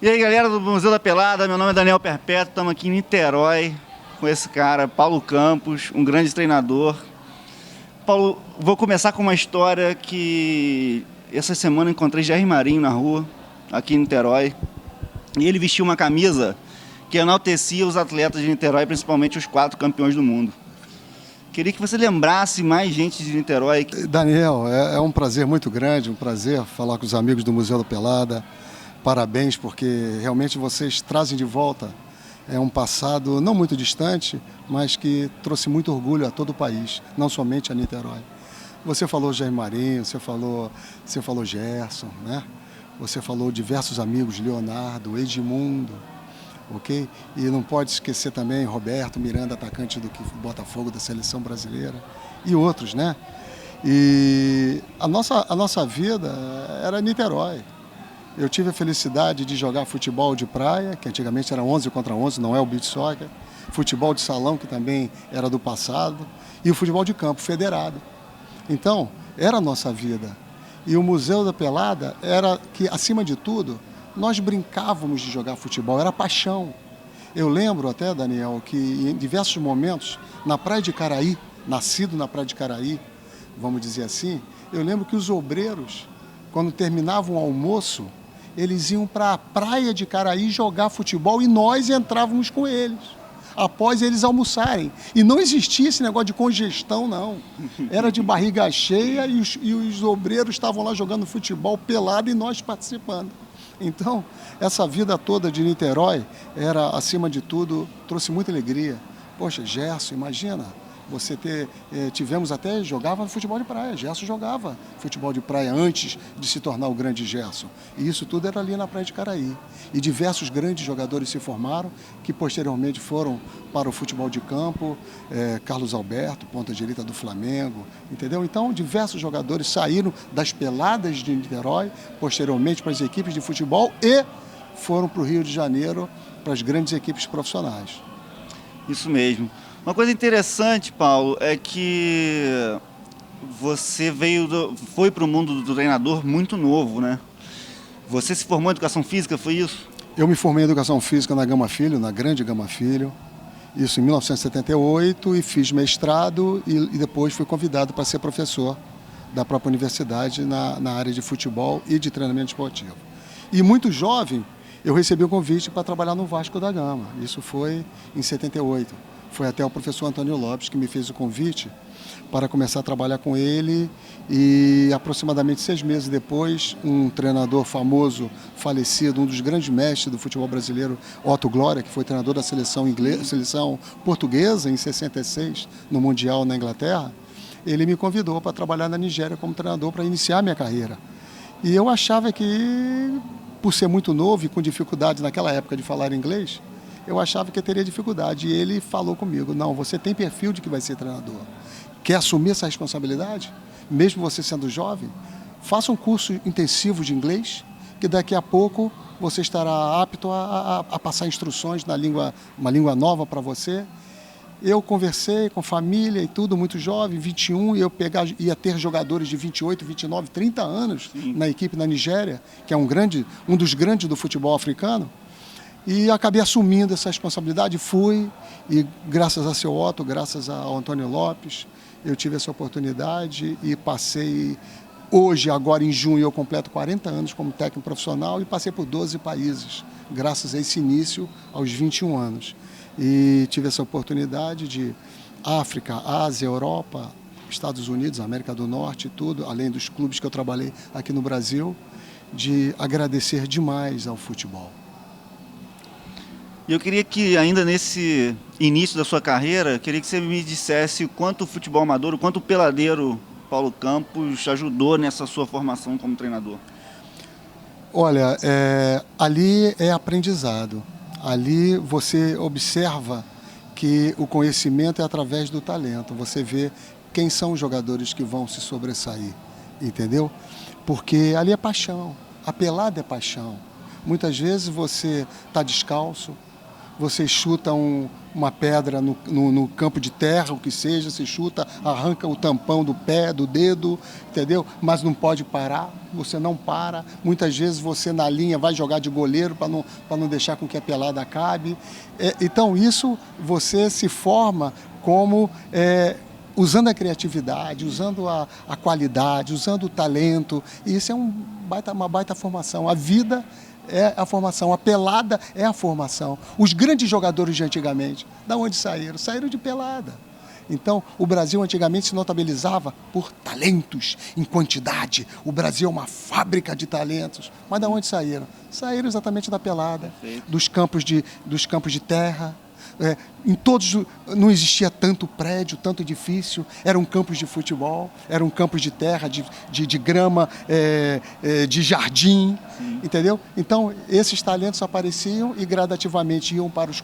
E aí, galera do Museu da Pelada, meu nome é Daniel Perpétuo, estamos aqui em Niterói com esse cara, Paulo Campos, um grande treinador. Paulo, vou começar com uma história que essa semana encontrei Jair Marinho na rua, aqui em Niterói, e ele vestiu uma camisa que enaltecia os atletas de Niterói, principalmente os 4 campeões do mundo. Queria que você lembrasse mais gente de Niterói. Daniel, é um prazer muito grande, um prazer falar com os amigos do Museu da Pelada. Parabéns, porque realmente vocês trazem de volta um passado não muito distante, mas que trouxe muito orgulho a todo o país, não somente a Niterói. Você falou Jair Marinho, você falou Gerson, né? Você falou diversos amigos, Leonardo, Edmundo, ok? E não pode esquecer também Roberto Miranda, atacante do Botafogo, da seleção brasileira, e outros, né? E a nossa vida era Niterói. Eu tive a felicidade de jogar futebol de praia, que antigamente era 11 contra 11, não é o beach soccer, futebol de salão, que também era do passado, e o futebol de campo, federado. Então, era a nossa vida. E o Museu da Pelada era que, acima de tudo, nós brincávamos de jogar futebol, era paixão. Eu lembro até, Daniel, que em diversos momentos, na Praia de Caraí, nascido na Praia de Caraí, vamos dizer assim, eu lembro que os obreiros, quando terminavam o almoço, eles iam para a Praia de Caraí jogar futebol e nós entrávamos com eles, após eles almoçarem. E não existia esse negócio de congestão, não. Era de barriga cheia e os obreiros estavam lá jogando futebol pelado e nós participando. Então, essa vida toda de Niterói era, acima de tudo, trouxe muita alegria. Poxa, Gerson, imagina, tivemos até, jogava no futebol de praia, Gerson jogava futebol de praia antes de se tornar o grande Gerson. E isso tudo era ali na Praia de Caraí. E diversos grandes jogadores se formaram, que posteriormente foram para o futebol de campo, Carlos Alberto, ponta direita do Flamengo, entendeu? Então, diversos jogadores saíram das peladas de Niterói, posteriormente para as equipes de futebol e foram para o Rio de Janeiro, para as grandes equipes profissionais. Isso mesmo. Uma coisa interessante, Paulo, é que você foi para o mundo do treinador muito novo, né? Você se formou em Educação Física, foi isso? Eu me formei em Educação Física na Gama Filho, na grande Gama Filho, isso em 1978, e fiz mestrado e depois fui convidado para ser professor da própria universidade na área de futebol e de treinamento esportivo. E muito jovem, eu recebi o convite para trabalhar no Vasco da Gama, isso foi em 78. Foi até o professor Antônio Lopes que me fez o convite para começar a trabalhar com ele e aproximadamente 6 meses depois, um treinador famoso, falecido, um dos grandes mestres do futebol brasileiro, Otto Glória, que foi treinador da seleção portuguesa em 66, no Mundial na Inglaterra, ele me convidou para trabalhar na Nigéria como treinador para iniciar minha carreira. E eu achava que, por ser muito novo e com dificuldade naquela época de falar inglês, eu achava que eu teria dificuldade. E ele falou comigo, não, você tem perfil de que vai ser treinador. Quer assumir essa responsabilidade? Mesmo você sendo jovem, faça um curso intensivo de inglês, que daqui a pouco você estará apto a passar instruções uma língua nova para você. Eu conversei com família e tudo, muito jovem, 21, e ia ter jogadores de 28, 29, 30 anos na equipe na Nigéria, que é um dos grandes do futebol africano. E acabei assumindo essa responsabilidade, fui, e graças a seu Otto, graças ao Antônio Lopes, eu tive essa oportunidade e passei, hoje, agora em junho, eu completo 40 anos como técnico profissional e passei por 12 países, graças a esse início aos 21 anos. E tive essa oportunidade de África, Ásia, Europa, Estados Unidos, América do Norte, tudo, além dos clubes que eu trabalhei aqui no Brasil, de agradecer demais ao futebol. E eu queria que, ainda nesse início da sua carreira, queria que você me dissesse o quanto o futebol amador, o quanto o peladeiro Paulo Campos ajudou nessa sua formação como treinador. Olha, ali é aprendizado. Ali você observa que o conhecimento é através do talento. Você vê quem são os jogadores que vão se sobressair, entendeu? Porque ali é paixão, a pelada é paixão. Muitas vezes você está descalço, você chuta uma pedra no campo de terra, o que seja, você chuta, arranca o tampão do pé, do dedo, entendeu? Mas não pode parar, você não para. Muitas vezes você na linha vai jogar de goleiro para não deixar com que a pelada acabe. Então isso você se forma como... usando a criatividade, usando a qualidade, usando o talento, e isso é uma baita formação. A vida é a formação, a pelada é a formação. Os grandes jogadores de antigamente, da onde saíram? Saíram de pelada. Então, o Brasil antigamente se notabilizava por talentos em quantidade. O Brasil é uma fábrica de talentos. Mas da onde saíram? Saíram exatamente da pelada, dos campos de terra. Em todos não existia tanto prédio, tanto edifício, eram campos de futebol, eram campos de terra, de grama, de jardim, entendeu? Então, esses talentos apareciam e gradativamente iam para os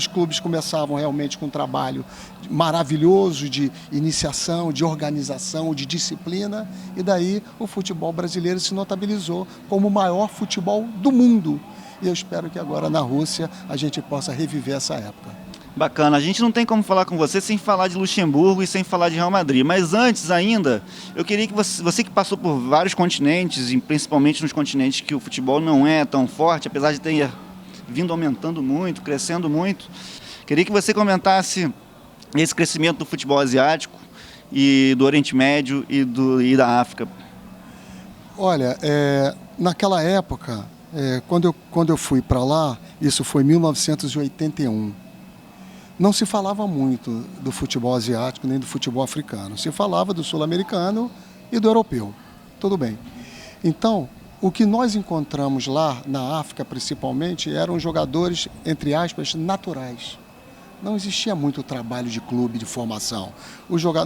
clubes começavam realmente com um trabalho maravilhoso de iniciação, de organização, de disciplina, e daí o futebol brasileiro se notabilizou como o maior futebol do mundo. E eu espero que agora na Rússia a gente possa reviver essa época. Bacana. A gente não tem como falar com você sem falar de Luxemburgo e sem falar de Real Madrid. Mas antes ainda, eu queria que você que passou por vários continentes, e principalmente nos continentes que o futebol não é tão forte, apesar de ter vindo aumentando muito, crescendo muito, queria que você comentasse esse crescimento do futebol asiático e do Oriente Médio e da África. Olha, naquela época... Quando eu fui para lá, isso foi em 1981, não se falava muito do futebol asiático nem do futebol africano. Se falava do sul-americano e do europeu. Tudo bem. Então, o que nós encontramos lá, na África principalmente, eram jogadores, entre aspas, naturais. Não existia muito trabalho de clube, de formação.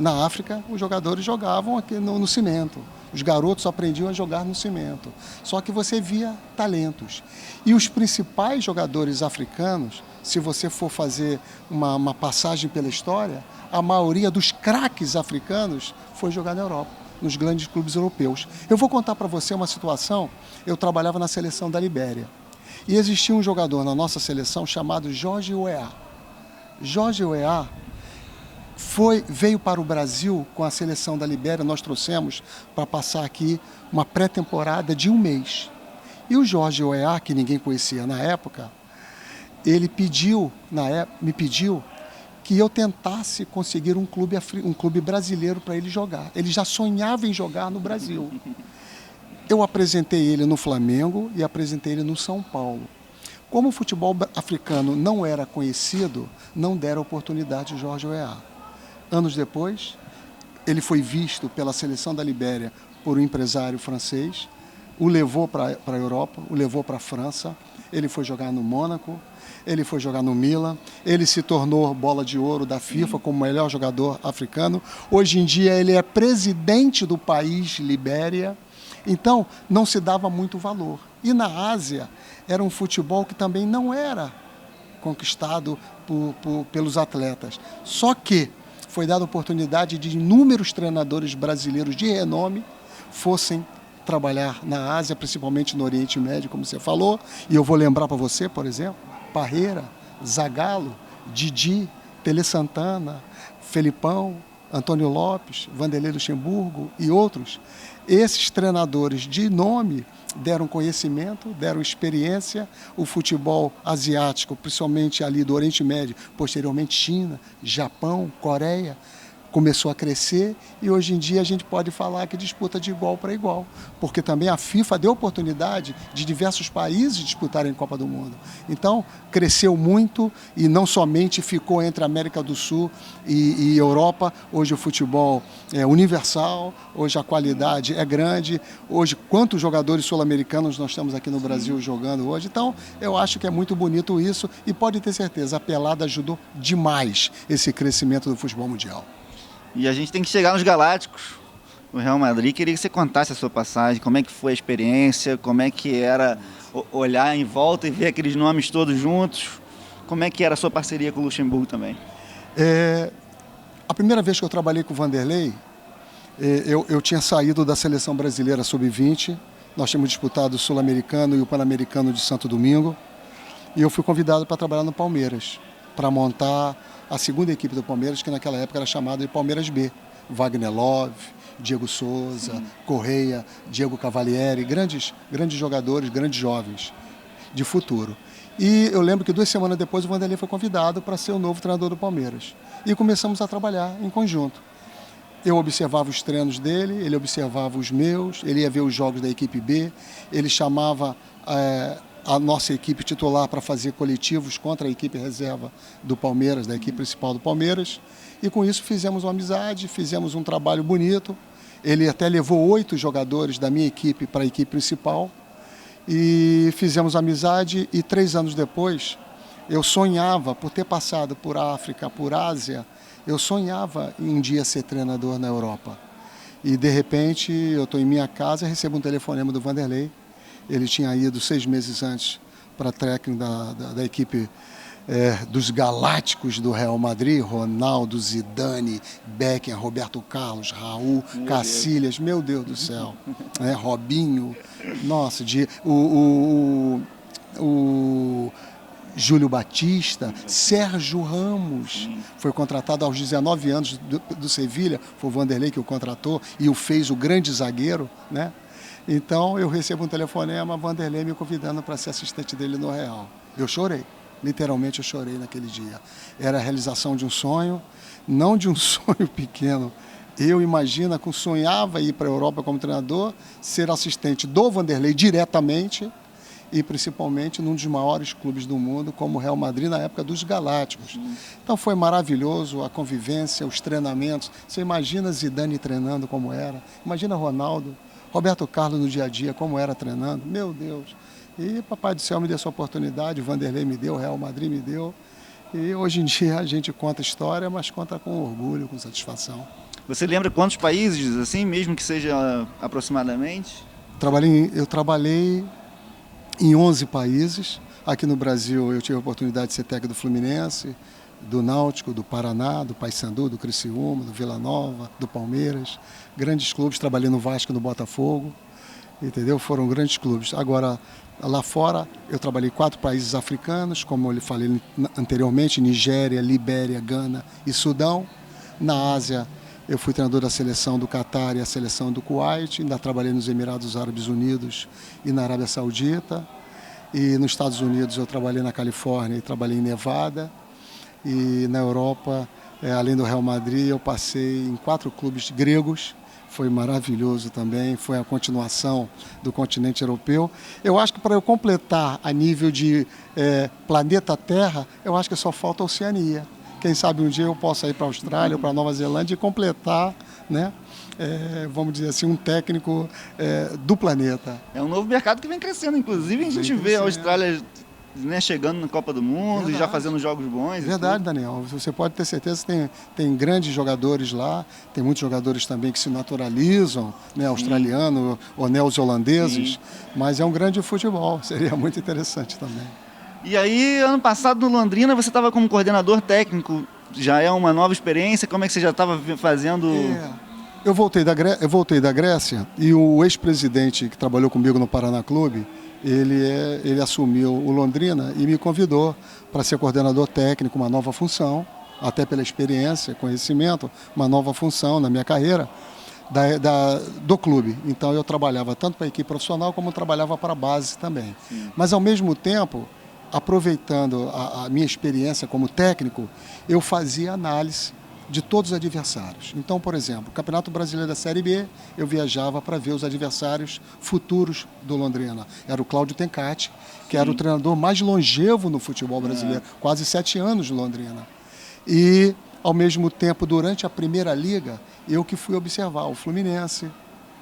Na África, os jogadores jogavam aqui no cimento. Os garotos aprendiam a jogar no cimento. Só que você via talentos. E os principais jogadores africanos, se você for fazer uma passagem pela história, a maioria dos craques africanos foi jogar na Europa, nos grandes clubes europeus. Eu vou contar para você uma situação. Eu trabalhava na seleção da Libéria. E existia um jogador na nossa seleção chamado George Weah. George Weah veio para o Brasil com a seleção da Libéria. Nós trouxemos para passar aqui uma pré-temporada de um mês. E o George Weah, que ninguém conhecia na época, ele me pediu que eu tentasse conseguir um clube brasileiro para ele jogar. Ele já sonhava em jogar no Brasil. Eu apresentei ele no Flamengo e apresentei ele no São Paulo. Como o futebol africano não era conhecido, não deram oportunidade ao George Weah. Anos depois, ele foi visto pela seleção da Libéria por um empresário francês, o levou para a Europa, o levou para a França, ele foi jogar no Mônaco, ele foi jogar no Milan, ele se tornou bola de ouro da FIFA como o melhor jogador africano. Hoje em dia ele é presidente do país Libéria, então não se dava muito valor. E na Ásia era um futebol que também não era conquistado pelos atletas. Só que foi dada a oportunidade de inúmeros treinadores brasileiros de renome fossem trabalhar na Ásia, principalmente no Oriente Médio, como você falou. E eu vou lembrar para você, por exemplo, Parreira, Zagallo, Didi, Tele Santana, Felipão, Antônio Lopes, Vanderlei Luxemburgo e outros. Esses treinadores de nome deram conhecimento, deram experiência. O futebol asiático, principalmente ali do Oriente Médio, posteriormente China, Japão, Coreia, começou a crescer e hoje em dia a gente pode falar que disputa de igual para igual, porque também a FIFA deu oportunidade de diversos países disputarem Copa do Mundo. Então, cresceu muito e não somente ficou entre a América do Sul e Europa. Hoje o futebol é universal, hoje a qualidade é grande. Hoje, quantos jogadores sul-americanos nós temos aqui no Brasil jogando hoje? Então, eu acho que é muito bonito isso e pode ter certeza, a pelada ajudou demais esse crescimento do futebol mundial. E a gente tem que chegar nos Galácticos, o Real Madrid. Queria que você contasse a sua passagem, como é que foi a experiência, como é que era olhar em volta e ver aqueles nomes todos juntos, como é que era a sua parceria com o Luxemburgo também. A primeira vez que eu trabalhei com o Vanderlei, eu tinha saído da seleção brasileira sub-20, nós tínhamos disputado o Sul-Americano e o Pan-Americano de Santo Domingo, e eu fui convidado para trabalhar no Palmeiras, para montar a segunda equipe do Palmeiras, que naquela época era chamada de Palmeiras B. Wagner Love, Diego Souza, Correia, Diego Cavalieri, grandes jogadores, grandes jovens de futuro. E eu lembro que 2 semanas depois o Vanderlei foi convidado para ser o novo treinador do Palmeiras. E começamos a trabalhar em conjunto. Eu observava os treinos dele, ele observava os meus, ele ia ver os jogos da equipe B, ele chamava a nossa equipe titular para fazer coletivos contra a equipe reserva do Palmeiras, da equipe principal do Palmeiras. E com isso fizemos uma amizade, fizemos um trabalho bonito. Ele até levou 8 jogadores da minha equipe para a equipe principal. E fizemos amizade e 3 anos depois, eu sonhava, por ter passado por África, por Ásia, eu sonhava em um dia ser treinador na Europa. E de repente eu estou em minha casa e recebo um telefonema do Vanderlei. Ele tinha ido 6 meses antes para técnico da equipe dos Galácticos do Real Madrid, Ronaldo, Zidane, Beckham, Roberto Carlos, Raul, Cacilhas, meu Deus do céu, Robinho, nossa, o Júlio Batista, Sérgio Ramos, foi contratado aos 19 anos do Sevilha, foi o Vanderlei que o contratou e o fez o grande zagueiro, né? Então eu recebo um telefonema, Vanderlei me convidando para ser assistente dele no Real. Eu chorei. Literalmente eu chorei naquele dia. Era a realização de um sonho, não de um sonho pequeno. Eu, sonhava ir para a Europa como treinador, ser assistente do Vanderlei diretamente e principalmente num dos maiores clubes do mundo, como o Real Madrid, na época dos Galácticos. Então foi maravilhoso a convivência, os treinamentos. Você imagina Zidane treinando como era, imagina Ronaldo, Roberto Carlos no dia a dia, como era treinando. Meu Deus! E Papai do Céu me deu essa oportunidade, o Vanderlei me deu, o Real Madrid me deu. E hoje em dia a gente conta história, mas conta com orgulho, com satisfação. Você lembra quantos países, assim, mesmo que seja aproximadamente? Eu trabalhei em 11 países. Aqui no Brasil eu tive a oportunidade de ser técnico do Fluminense, do Náutico, do Paraná, do Paysandu, do Criciúma, do Vila Nova, do Palmeiras. Grandes clubes, trabalhei no Vasco, no Botafogo. Entendeu? Foram grandes clubes. Agora, lá fora, eu trabalhei em 4 países africanos, como eu falei anteriormente, Nigéria, Libéria, Gana e Sudão. Na Ásia, eu fui treinador da seleção do Catar e a seleção do Kuwait. Ainda trabalhei nos Emirados Árabes Unidos e na Arábia Saudita. E nos Estados Unidos, eu trabalhei na Califórnia e trabalhei em Nevada. E na Europa, além do Real Madrid, eu passei em 4 clubes gregos. Foi maravilhoso também, foi a continuação do continente europeu. Eu acho que para eu completar a nível de planeta Terra, eu acho que só falta a Oceania. Quem sabe um dia eu possa ir para a Austrália ou para a Nova Zelândia e completar, né, vamos dizer assim, um técnico do planeta. É um novo mercado que vem crescendo, inclusive a gente vê a Austrália, né, chegando na Copa do Mundo. Verdade. E já fazendo jogos bons. Verdade, Daniel. Você pode ter certeza que tem grandes jogadores lá, tem muitos jogadores também que se naturalizam, né, australianos ou neozelandeses, mas é um grande futebol, seria muito interessante também. E aí, ano passado no Londrina, você estava como coordenador técnico, já é uma nova experiência, como é que você já estava fazendo? Eu voltei da Grécia e o ex-presidente que trabalhou comigo no Paraná Clube, ele assumiu o Londrina e me convidou para ser coordenador técnico, uma nova função, até pela experiência, conhecimento, uma nova função na minha carreira do clube. Então eu trabalhava tanto para a equipe profissional como trabalhava para a base também. Sim. Mas ao mesmo tempo, aproveitando a minha experiência como técnico, eu fazia análise de todos os adversários. Então, por exemplo, o Campeonato Brasileiro da Série B, eu viajava para ver os adversários futuros do Londrina. Era o Cláudio Tencati, que era o treinador mais longevo no futebol brasileiro, quase 7 anos no Londrina. E, ao mesmo tempo, durante a Primeira Liga, eu que fui observar o Fluminense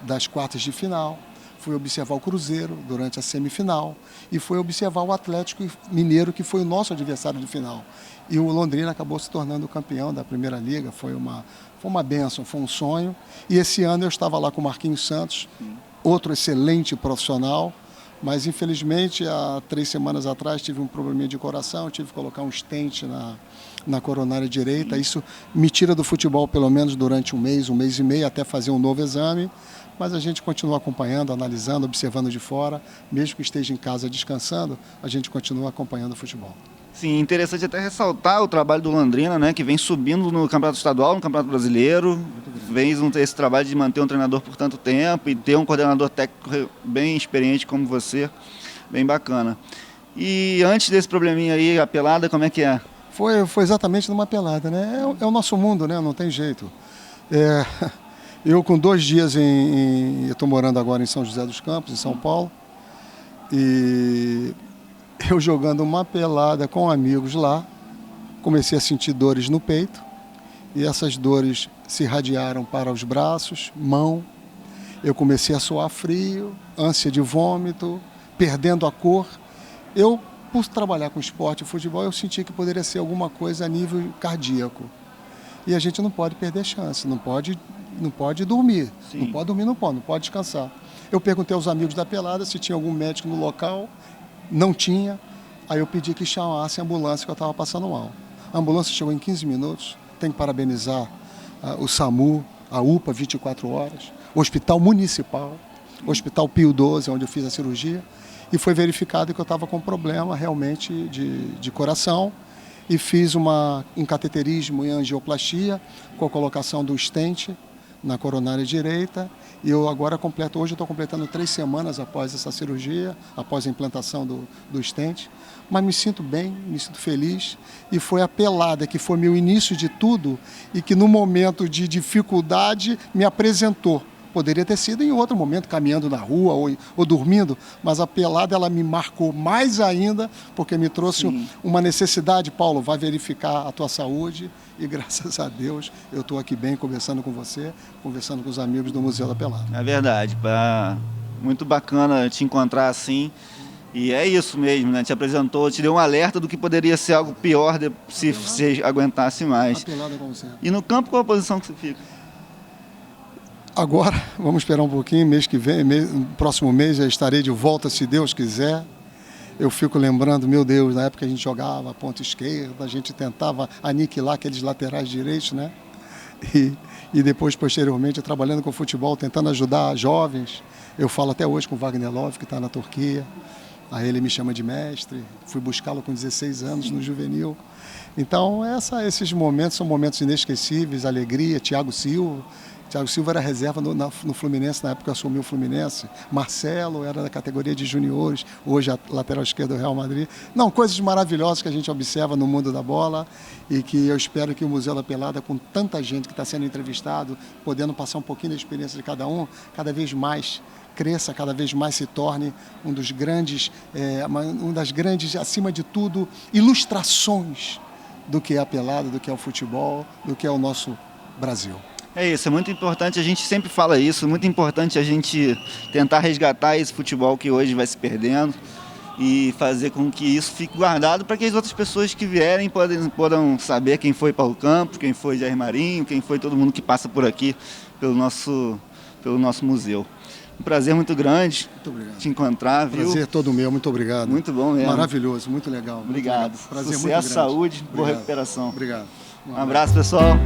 das quartas de final, fui observar o Cruzeiro durante a semifinal e fui observar o Atlético Mineiro, que foi o nosso adversário de final. E o Londrina acabou se tornando o campeão da Primeira Liga, foi uma bênção, foi um sonho. E esse ano eu estava lá com o Marquinhos Santos, outro excelente profissional, mas infelizmente há 3 semanas atrás tive um probleminha de coração, tive que colocar um stent na coronária direita. Isso me tira do futebol pelo menos durante um mês e meio, até fazer um novo exame. Mas a gente continua acompanhando, analisando, observando de fora, mesmo que esteja em casa descansando, a gente continua acompanhando o futebol. Sim, interessante até ressaltar o trabalho do Londrina, né, que vem subindo no Campeonato Estadual, no Campeonato Brasileiro, vem esse trabalho de manter um treinador por tanto tempo e ter um coordenador técnico bem experiente como você, bem bacana. E antes desse probleminha aí, a pelada, como é que é? Foi exatamente numa pelada, né? É o nosso mundo, né? Não tem jeito. É, eu com 2 dias eu estou morando agora em São José dos Campos, em São Paulo, e eu jogando uma pelada com amigos lá, comecei a sentir dores no peito, e essas dores se irradiaram para os braços, mão. Eu comecei a suar frio, ânsia de vômito, perdendo a cor. Eu, por trabalhar com esporte e futebol, eu senti que poderia ser alguma coisa a nível cardíaco. E a gente não pode perder chance, não pode dormir. Sim. Não pode dormir, não pode descansar. Eu perguntei aos amigos da pelada se tinha algum médico no local, não tinha. Aí eu pedi que chamasse a ambulância, que eu estava passando mal. A ambulância chegou em 15 minutos, tem que parabenizar o SAMU, a UPA 24 horas, o Hospital Municipal, o Hospital Pio XII, onde eu fiz a cirurgia, e foi verificado que eu estava com problema realmente de coração, e fiz um cateterismo e angioplastia com a colocação do stent na coronária direita, e eu agora hoje eu estou completando 3 semanas após essa cirurgia, após a implantação do stent, mas me sinto bem, me sinto feliz, e foi a pelada que foi meu início de tudo e que no momento de dificuldade me apresentou. Poderia ter sido em outro momento, caminhando na rua ou dormindo, mas a pelada ela me marcou mais ainda, porque me trouxe uma necessidade. Paulo, vai verificar a tua saúde, e graças a Deus eu estou aqui bem, conversando com você, conversando com os amigos do Museu da Pelada. É verdade, muito bacana te encontrar assim, e é isso mesmo, né? Te apresentou, te deu um alerta do que poderia ser algo pior se você aguentasse mais. A pelada como sempre. E no campo, qual a posição que você fica? Agora, vamos esperar um pouquinho, mês que vem, próximo mês já estarei de volta, se Deus quiser. Eu fico lembrando, meu Deus, na época a gente jogava ponta esquerda, a gente tentava aniquilar aqueles laterais direitos, né? E depois, posteriormente, trabalhando com futebol, tentando ajudar jovens. Eu falo até hoje com o Wagner Love, que está na Turquia. Aí ele me chama de mestre. Fui buscá-lo com 16 anos no juvenil. Então, esses momentos são momentos inesquecíveis, alegria. Thiago Silva era reserva no Fluminense, na época que eu assumi o Fluminense. Marcelo era da categoria de juniores, hoje a lateral esquerda do Real Madrid. Não, coisas maravilhosas que a gente observa no mundo da bola e que eu espero que o Museu da Pelada, com tanta gente que está sendo entrevistado, podendo passar um pouquinho da experiência de cada um, cada vez mais cresça, cada vez mais se torne um das grandes, acima de tudo, ilustrações do que é a pelada, do que é o futebol, do que é o nosso Brasil. É isso, é muito importante, a gente sempre fala isso, muito importante a gente tentar resgatar esse futebol que hoje vai se perdendo e fazer com que isso fique guardado para que as outras pessoas que vierem possam saber quem foi Paulo Campos, quem foi Jair Marinho, quem foi todo mundo que passa por aqui pelo nosso museu. Um prazer muito grande te encontrar, viu? Prazer todo meu, muito obrigado. Muito bom mesmo. Maravilhoso, muito legal. Obrigado. Muito legal. Prazer Sucesso, muito grande. saúde, boa Obrigado. recuperação. Obrigado. Um abraço, pessoal.